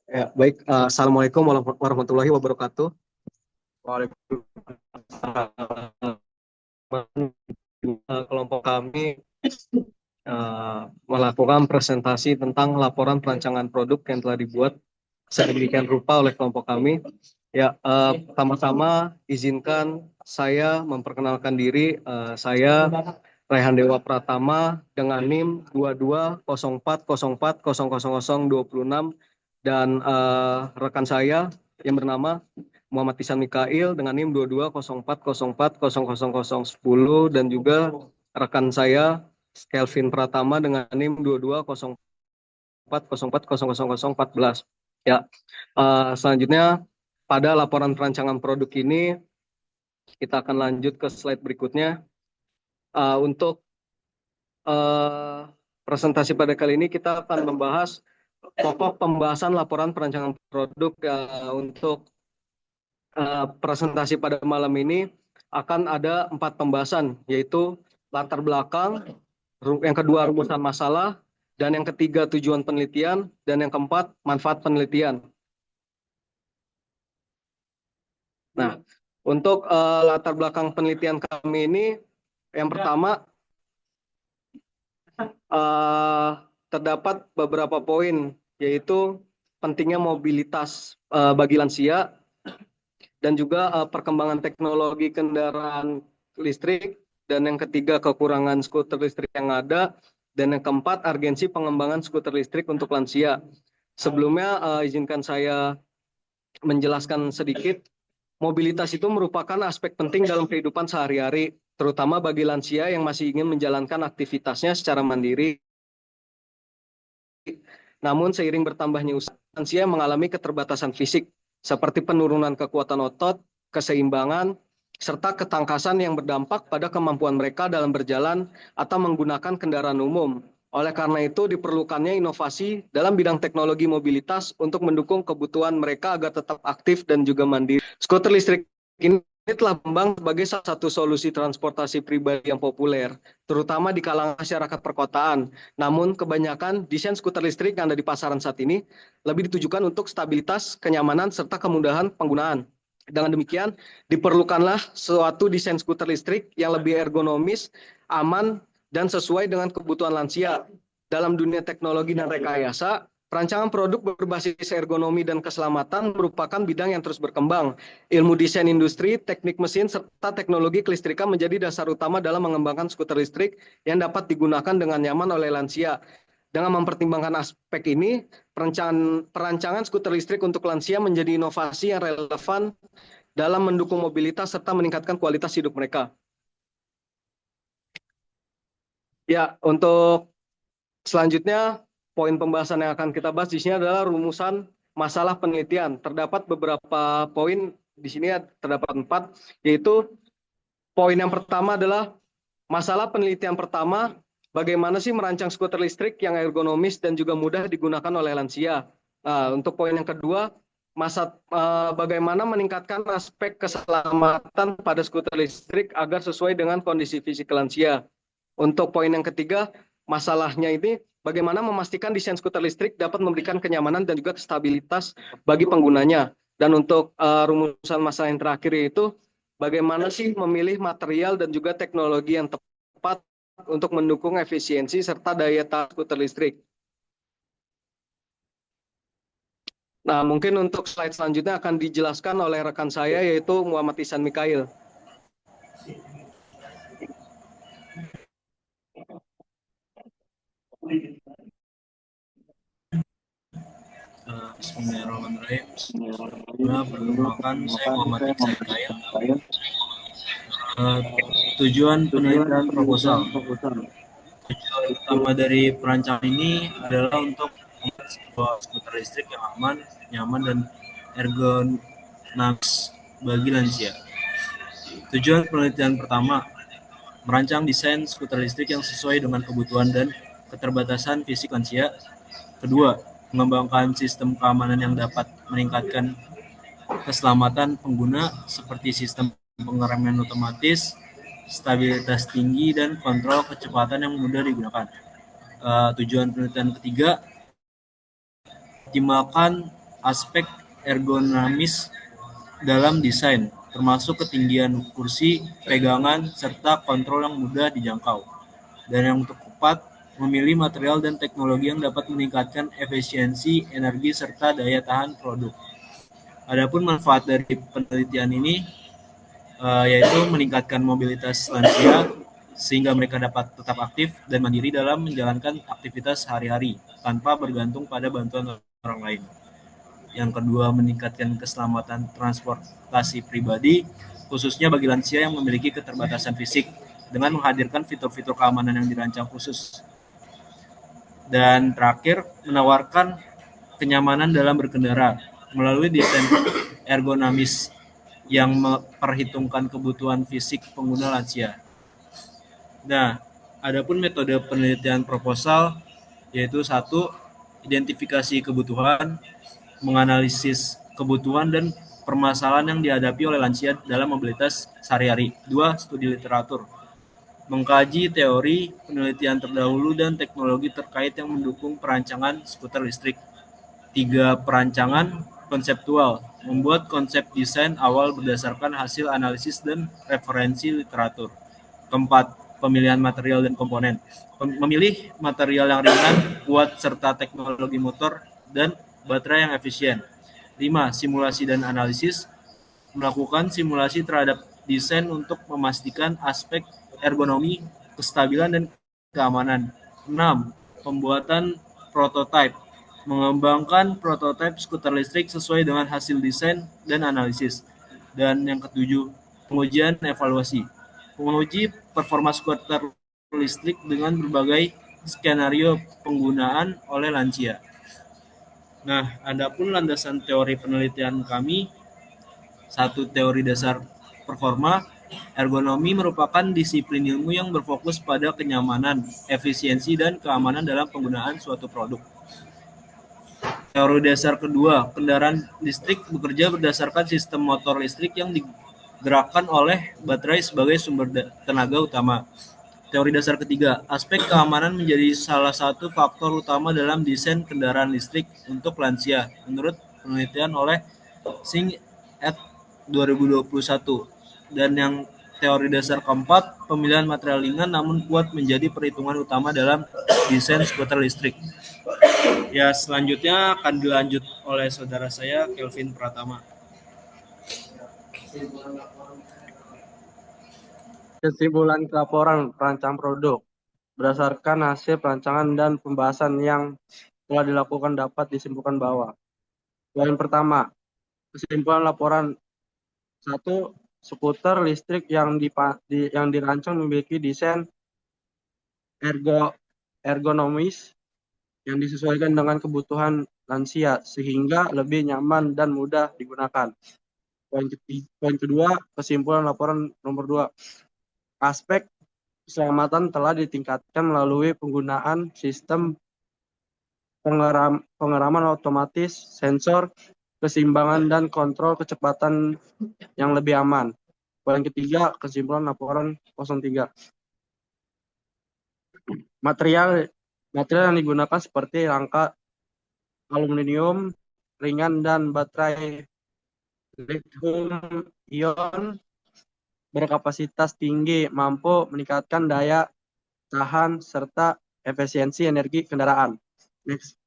Ya, baik. Assalamualaikum warahmatullahi wabarakatuh. Kelompok kami melakukan presentasi tentang laporan perancangan produk yang telah dibuat sedemikian rupa oleh kelompok kami. Ya, pertama-tama izinkan saya memperkenalkan diri. Saya Raihan Dewa Pratama dengan NIM 2204040026 dan rekan saya yang bernama Muhammad Ihsan Mikail dengan NIM 2204040010 dan juga rekan saya Kelvin Pratama dengan NIM 2204040014. Ya, selanjutnya pada laporan perancangan produk ini kita akan lanjut ke slide berikutnya. Untuk presentasi pada kali ini kita akan membahas pokok pembahasan laporan perancangan produk. Untuk presentasi pada malam ini akan ada 4 pembahasan, yaitu latar belakang, yang kedua rumusan masalah, dan yang ketiga tujuan penelitian, dan yang keempat manfaat penelitian. Nah, untuk latar belakang penelitian kami ini, yang pertama terdapat beberapa poin, yaitu pentingnya mobilitas bagi lansia dan juga perkembangan teknologi kendaraan listrik, dan yang ketiga kekurangan skuter listrik yang ada, dan yang keempat urgensi pengembangan skuter listrik untuk lansia. Sebelumnya izinkan saya menjelaskan sedikit. Mobilitas itu merupakan aspek penting dalam kehidupan sehari-hari, terutama bagi lansia yang masih ingin menjalankan aktivitasnya secara mandiri. Namun seiring bertambahnya usia, lansia mengalami keterbatasan fisik, seperti penurunan kekuatan otot, keseimbangan, serta ketangkasan yang berdampak pada kemampuan mereka dalam berjalan atau menggunakan kendaraan umum. Oleh karena itu, diperlukannya inovasi dalam bidang teknologi mobilitas untuk mendukung kebutuhan mereka agar tetap aktif dan juga mandiri. Skuter listrik ini telah berkembang sebagai salah satu solusi transportasi pribadi yang populer, terutama di kalangan masyarakat perkotaan. Namun, kebanyakan desain skuter listrik yang ada di pasaran saat ini lebih ditujukan untuk stabilitas, kenyamanan, serta kemudahan penggunaan. Dengan demikian, diperlukanlah suatu desain skuter listrik yang lebih ergonomis, aman, dan sesuai dengan kebutuhan lansia. Dalam dunia teknologi dan rekayasa, perancangan produk berbasis ergonomi dan keselamatan merupakan bidang yang terus berkembang. Ilmu desain industri, teknik mesin, serta teknologi kelistrikan menjadi dasar utama dalam mengembangkan skuter listrik yang dapat digunakan dengan nyaman oleh lansia. Dengan mempertimbangkan aspek ini, perancangan skuter listrik untuk lansia menjadi inovasi yang relevan dalam mendukung mobilitas serta meningkatkan kualitas hidup mereka. Ya, untuk selanjutnya, poin pembahasan yang akan kita bahas di sini adalah rumusan masalah penelitian. Terdapat beberapa poin di sini, terdapat 4, yaitu poin yang pertama adalah masalah penelitian pertama, bagaimana sih merancang skuter listrik yang ergonomis dan juga mudah digunakan oleh lansia. Untuk poin yang kedua, bagaimana meningkatkan aspek keselamatan pada skuter listrik agar sesuai dengan kondisi fisik lansia. Untuk poin yang ketiga, masalahnya ini bagaimana memastikan desain skuter listrik dapat memberikan kenyamanan dan juga stabilitas bagi penggunanya. Dan untuk rumusan masalah yang terakhir yaitu bagaimana sih memilih material dan juga teknologi yang tepat untuk mendukung efisiensi serta daya tahan skuter listrik. Nah, mungkin untuk slide selanjutnya akan dijelaskan oleh rekan saya yaitu Muhammad Ihsan Mikail. Bismillahirrahmanirrahim. Perkenalkan, saya Muhammad Ihsan Mikail. Tujuan penelitian proposal. Tujuan utama dari perancangan ini adalah untuk membuat sebuah skuter listrik yang aman, nyaman, dan ergonomis bagi lansia. Tujuan penelitian pertama, merancang desain skuter listrik yang sesuai dengan kebutuhan dan keterbatasan fisik lansia. Kedua, mengembangkan sistem keamanan yang dapat meningkatkan keselamatan pengguna seperti sistem pengereman otomatis, stabilitas tinggi, dan kontrol kecepatan yang mudah digunakan. Tujuan penelitian ketiga, optimalkan aspek ergonomis dalam desain, termasuk ketinggian kursi, pegangan, serta kontrol yang mudah dijangkau. Dan yang keempat, memilih material dan teknologi yang dapat meningkatkan efisiensi, energi, serta daya tahan produk. Adapun manfaat dari penelitian ini yaitu meningkatkan mobilitas lansia sehingga mereka dapat tetap aktif dan mandiri dalam menjalankan aktivitas sehari-hari tanpa bergantung pada bantuan orang lain. Yang kedua, meningkatkan keselamatan transportasi pribadi, khususnya bagi lansia yang memiliki keterbatasan fisik, dengan menghadirkan fitur-fitur keamanan yang dirancang khusus. Dan terakhir, menawarkan kenyamanan dalam berkendara melalui desain ergonomis yang memperhitungkan kebutuhan fisik pengguna lansia. Nah, adapun metode penelitian proposal yaitu satu, identifikasi kebutuhan, menganalisis kebutuhan dan permasalahan yang dihadapi oleh lansia dalam mobilitas sehari-hari. Dua, studi literatur, mengkaji teori, penelitian terdahulu dan teknologi terkait yang mendukung perancangan skuter listrik. Tiga, perancangan konseptual, membuat konsep desain awal berdasarkan hasil analisis dan referensi literatur. Keempat, pemilihan material dan komponen, memilih material yang ringan, kuat, serta teknologi motor dan baterai yang efisien. Lima, simulasi dan analisis, melakukan simulasi terhadap desain untuk memastikan aspek ergonomi, kestabilan, dan keamanan. 6. Pembuatan prototipe, mengembangkan prototipe skuter listrik sesuai dengan hasil desain dan analisis. Dan yang ketujuh, pengujian evaluasi, menguji performa skuter listrik dengan berbagai skenario penggunaan oleh lansia. Nah, adapun landasan teori penelitian kami, satu, teori dasar performa. Ergonomi merupakan disiplin ilmu yang berfokus pada kenyamanan, efisiensi, dan keamanan dalam penggunaan suatu produk. Teori dasar kedua, kendaraan listrik bekerja berdasarkan sistem motor listrik yang digerakkan oleh baterai sebagai sumber tenaga utama. Teori dasar ketiga, aspek keamanan menjadi salah satu faktor utama dalam desain kendaraan listrik untuk lansia, menurut penelitian oleh Singh et 2021. Dan yang teori dasar keempat, pemilihan material ringan namun kuat menjadi perhitungan utama dalam desain skuter listrik. Ya, selanjutnya akan dilanjut oleh saudara saya, Kelvin Pratama. Kesimpulan laporan perancang produk berdasarkan hasil perancangan dan pembahasan yang telah dilakukan dapat disimpulkan bahwa poin pertama, kesimpulan laporan 1, skuter listrik yang dirancang memiliki desain ergonomis yang disesuaikan dengan kebutuhan lansia sehingga lebih nyaman dan mudah digunakan. Poin kedua, kesimpulan laporan nomor 2, aspek keselamatan telah ditingkatkan melalui penggunaan sistem pengeraman otomatis, sensor, keseimbangan, dan kontrol kecepatan yang lebih aman. Poin ketiga, kesimpulan laporan 03. Material yang digunakan seperti rangka aluminium ringan dan baterai lithium-ion berkapasitas tinggi mampu meningkatkan daya tahan serta efisiensi energi kendaraan. Next.